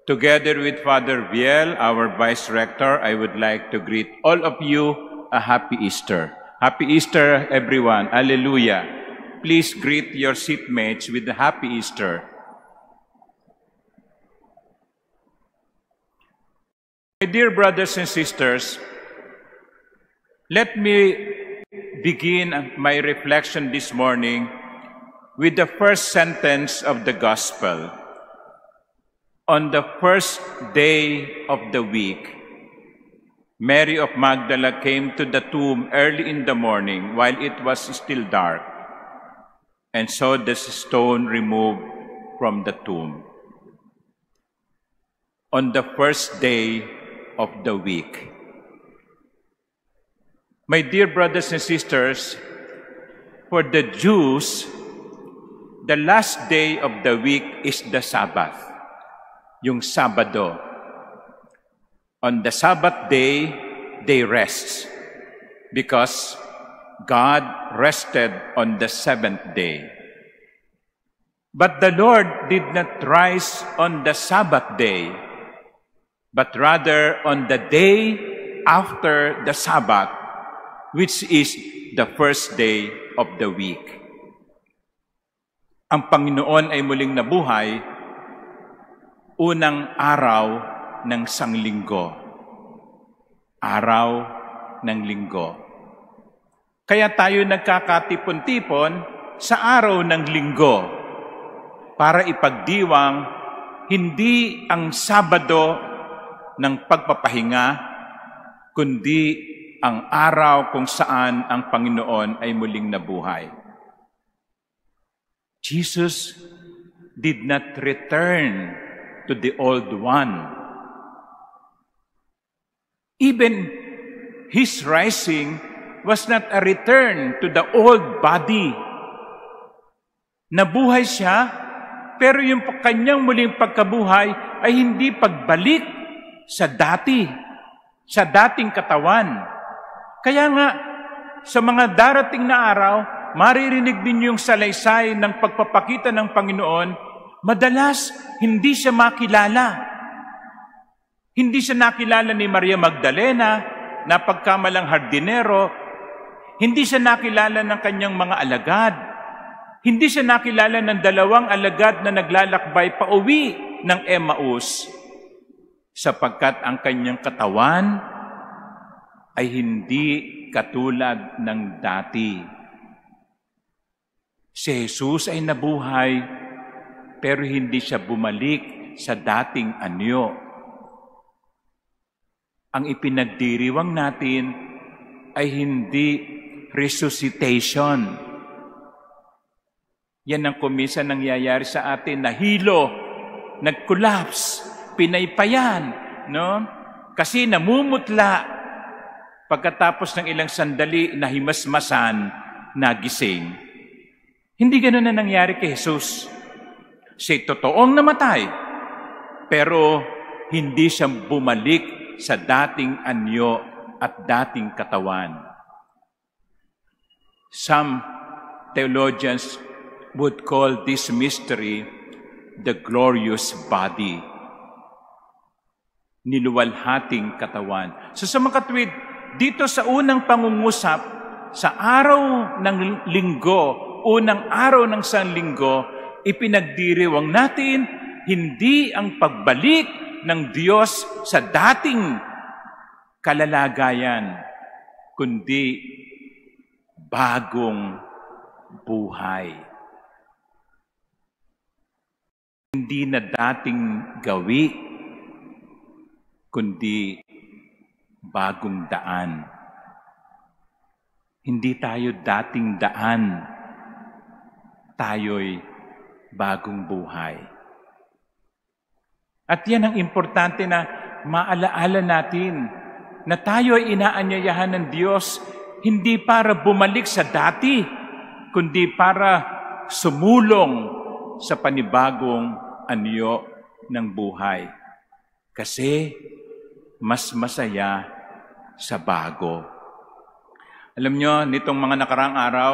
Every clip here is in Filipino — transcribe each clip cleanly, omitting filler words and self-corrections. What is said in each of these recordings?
Together with Father Viel, our Vice Rector, I would like to greet all of you a Happy Easter. Happy Easter, everyone. Alleluia. Please greet your seatmates with a Happy Easter. My dear brothers and sisters, let me begin my reflection this morning with the first sentence of the Gospel. On the first day of the week, Mary of Magdala came to the tomb early in the morning while it was still dark, and saw the stone removed from the tomb. On the first day of the week. My dear brothers and sisters, for the Jews, the last day of the week is the Sabbath, yung Sabado. On the Sabbath day, they rest because God rested on the seventh day. But the Lord did not rise on the Sabbath day, but rather on the day after the Sabbath, which is the first day of the week. Ang Panginoon ay muling nabuhay unang araw ng sanglinggo. Araw ng linggo. Kaya tayo nagkakatipon-tipon sa araw ng linggo para ipagdiwang hindi ang Sabado ng pagpapahinga, kundi ang araw kung saan ang Panginoon ay muling nabuhay. Jesus did not return to the old one. Even his rising was not a return to the old body. Nabuhay siya, pero yung kanyang muling pagkabuhay ay hindi pagbalik sa dating katawan. Kaya nga, sa mga darating na araw, maririnig din yung salaysay ng pagpapakita ng Panginoon, madalas hindi siya makilala. Hindi siya nakilala ni Maria Magdalena, na pagkamalang hardinero. Hindi siya nakilala ng kanyang mga alagad. Hindi siya nakilala ng 2 alagad na naglalakbay pauwi ng Emmaus, sapagkat ang kanyang katawan ay hindi katulad ng dati. Si Jesus ay nabuhay, pero hindi siya bumalik sa dating anyo. Ang ipinagdiriwang natin ay hindi resuscitation. Yan ang kuminsan nangyayari sa atin, nahilo, nag-collapse, pinaypayan, no? Kasi namumutla. Pagkatapos ng ilang sandali, nahimasmasan, nagising. Hindi ganoon na nangyari kay Jesus. Siya'y totoong namatay, pero hindi siya bumalik sa dating anyo at dating katawan. Some theologians would call this mystery the glorious body. Niluwalhating katawan. So sa mga katwid, dito sa unang pangungusap, sa araw ng linggo, unang araw ng sanlinggo, ipinagdiriwang natin hindi ang pagbalik ng Diyos sa dating kalalagayan, kundi bagong buhay. Hindi na dating gawi, kundi bagong daan. Hindi tayo dating daan, tayo'y bagong buhay. At yan ang importante na maalaala natin na tayo ay inaanyayahan ng Diyos hindi para bumalik sa dati, kundi para sumulong sa panibagong anyo ng buhay. Kasi mas masaya sa bago. Alam nyo, nitong mga nakaraang araw,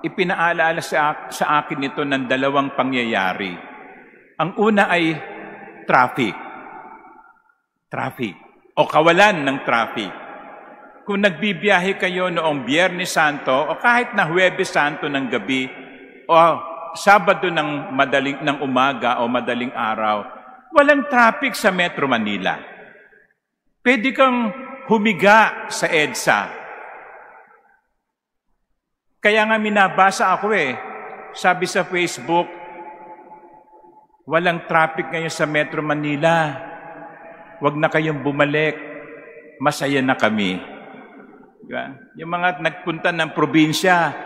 ipinaalala sa akin ito ng 2 pangyayari. Ang una ay traffic. Traffic. O kawalan ng traffic. Kung nagbibiyahe kayo noong Biyernes Santo o kahit na Huwebes Santo ng gabi o Sabado ng umaga o madaling araw, walang traffic sa Metro Manila. Pwede kang humiga sa EDSA. Kaya nga minabasa ako sabi sa Facebook, walang traffic ngayon sa Metro Manila. Huwag na kayong bumalik. Masaya na kami. Diba? Yung mga nagpunta ng probinsya,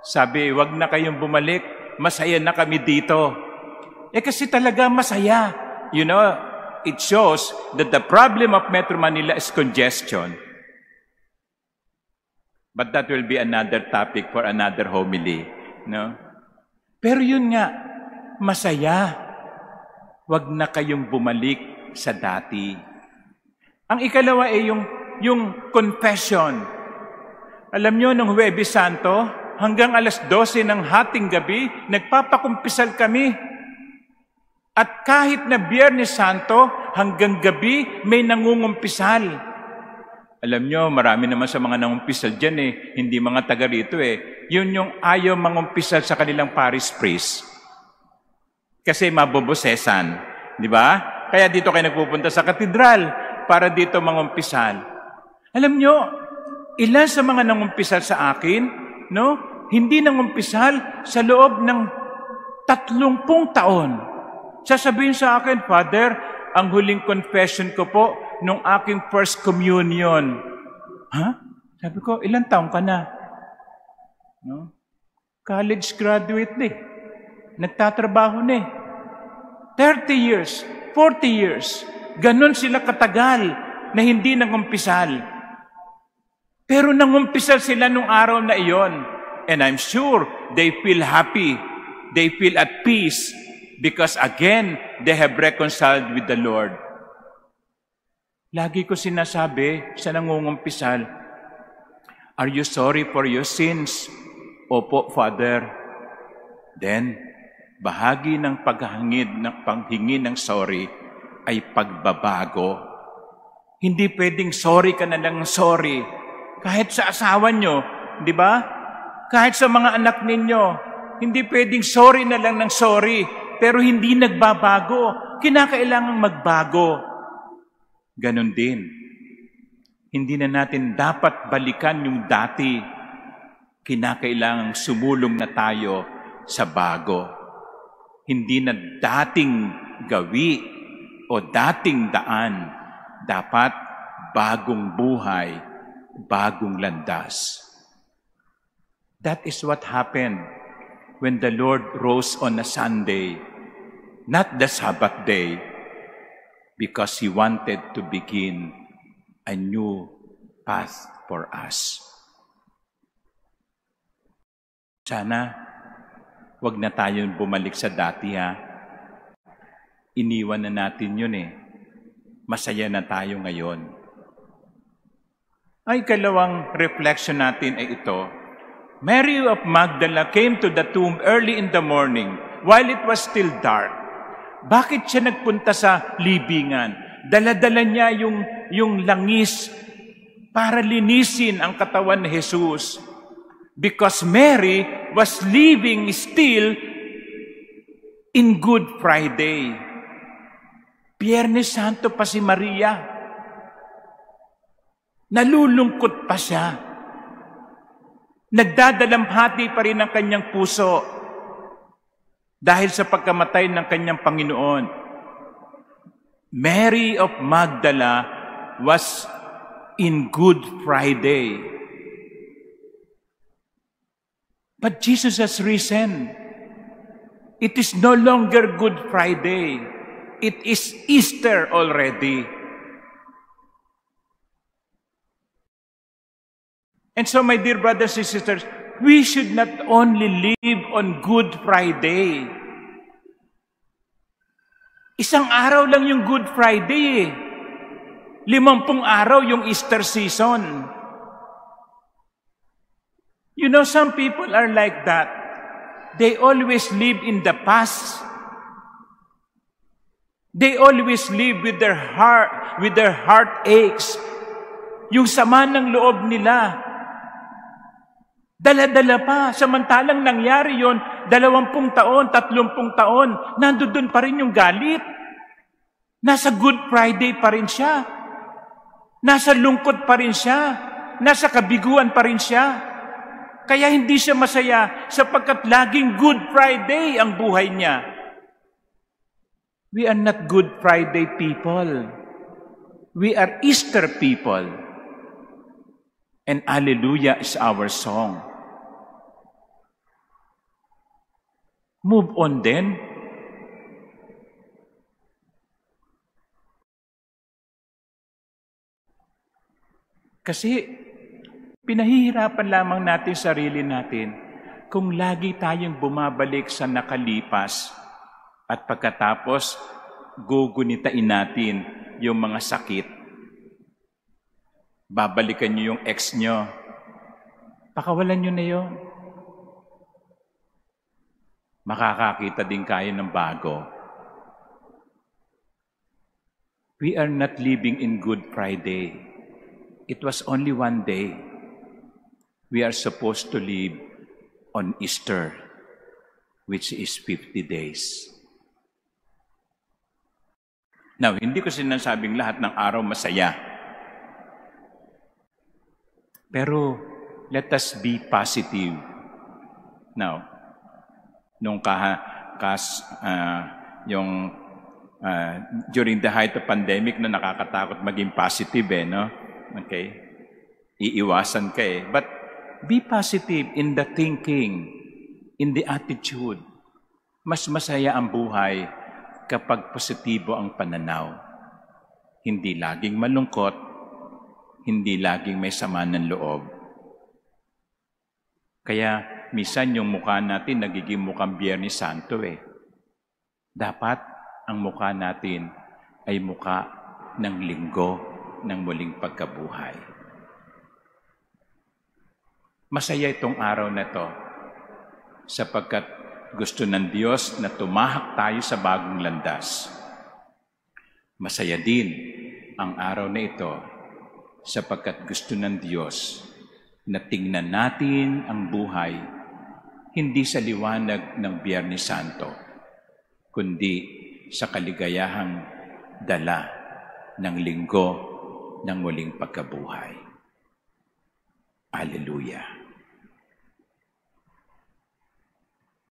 sabi, huwag na kayong bumalik. Masaya na kami dito. Kasi talaga masaya. It shows that the problem of Metro Manila is congestion. But that will be another topic for another homily. Pero yun nga, masaya. Huwag na kayong bumalik sa dati. Ang ikalawa ay yung confession. Alam nyo, nung Huwebes Santo, hanggang alas 12 ng hating gabi, nagpapakumpisal kami. At kahit na Biyernes Santo, hanggang gabi, may nangungumpisal. Alam nyo, marami naman sa mga nangumpisal dyan hindi mga taga rito Yun yung ayaw mangumpisal sa kanilang parish priest. Kasi mabobosesan. Di ba? Kaya dito kayo nagpupunta sa katedral para dito mangumpisal. Alam nyo, ilan sa mga nangumpisal sa akin, hindi nangumpisal sa loob ng 30 taon. Sasabihin sa akin, Father, ang huling confession ko po nung aking first communion. Sabi ko, ilang taon ka na? College graduate nagtatrabaho 30 years, 40 years. Ganon sila katagal na hindi nangumpisal. Pero nangumpisal sila nung araw na iyon. And I'm sure they feel happy. They feel at peace because again, they have reconciled with the Lord. Lagi ko sinasabi sa nangungumpisal, are you sorry for your sins? Opo, Father. Then, bahagi ng panghingi ng sorry ay pagbabago. Hindi pwedeng sorry ka na lang sorry. Kahit sa asawa nyo, di ba? Kahit sa mga anak ninyo, hindi pwedeng sorry na lang ng sorry, pero hindi nagbabago. Kinakailangang magbago. Ganon din. Hindi na natin dapat balikan yung dati. Kinakailangang sumulong na tayo sa bago. Hindi na dating gawi o dating daan. Dapat bagong buhay, bagong landas. That is what happened when the Lord rose on a Sunday, not the Sabbath day, because He wanted to begin a new path for us. Sana, wag na tayong bumalik sa dati Iniwan na natin yun Masaya na tayo ngayon. Ay, kalawang reflection natin ay ito. Mary of Magdala came to the tomb early in the morning while it was still dark. Bakit siya nagpunta sa libingan? Dala-dala niya yung langis para linisin ang katawan ni Jesus. Because Mary was living still in Good Friday. Biyernes Santo pa si Maria. Nalulungkot pa siya. Nagdadalamhati pa rin ang kanyang puso dahil sa pagkamatay ng kanyang Panginoon. Mary of Magdala was in Good Friday. But Jesus has risen. It is no longer Good Friday. It is Easter already. And so, my dear brothers and sisters, we should not only live on Good Friday. Isang araw lang yung Good Friday 50 araw yung Easter season. You know, some people are like that. They always live in the past. They always live with their heart aches. Yung sama ng loob nila. Dala-dala pa. Samantalang nangyari yon 20 taon, 30 taon, nandoon pa rin yung galit. Nasa Good Friday pa rin siya. Nasa lungkot pa rin siya. Nasa kabiguan pa rin siya. Kaya hindi siya masaya sapagkat laging Good Friday ang buhay niya. We are not Good Friday people. We are Easter people. And Alleluia is our song. Move on then. Kasi pinahihirapan lamang natin sarili natin kung lagi tayong bumabalik sa nakalipas at pagkatapos gugunitain natin yung mga sakit. Babalikan nyo yung ex nyo. Pakawalan nyo na yun. Makakakita din kayo ng bago. We are not living in Good Friday. It was only one day. We are supposed to live on Easter, which is 50 days. Now, hindi ko sinasabing lahat ng araw masaya. Pero, let us be positive. Now, during the height of pandemic, na nakakatakot maging positive no? Okay? Iiwasan ka But be positive in the thinking, in the attitude. Mas masaya ang buhay kapag positibo ang pananaw. Hindi laging malungkot, hindi laging may sama ng loob. Kaya minsan yung mukha natin nagiging mukhang Biyernes Santo Dapat ang mukha natin ay mukha ng linggo ng muling pagkabuhay. Masaya itong araw na to sapagkat gusto ng Diyos na tumahak tayo sa bagong landas. Masaya din ang araw na ito sapagkat gusto ng Diyos na tingnan natin ang buhay hindi sa liwanag ng Biyernes Santo, kundi sa kaligayahang dala ng linggo ng muling pagkabuhay. Alleluia.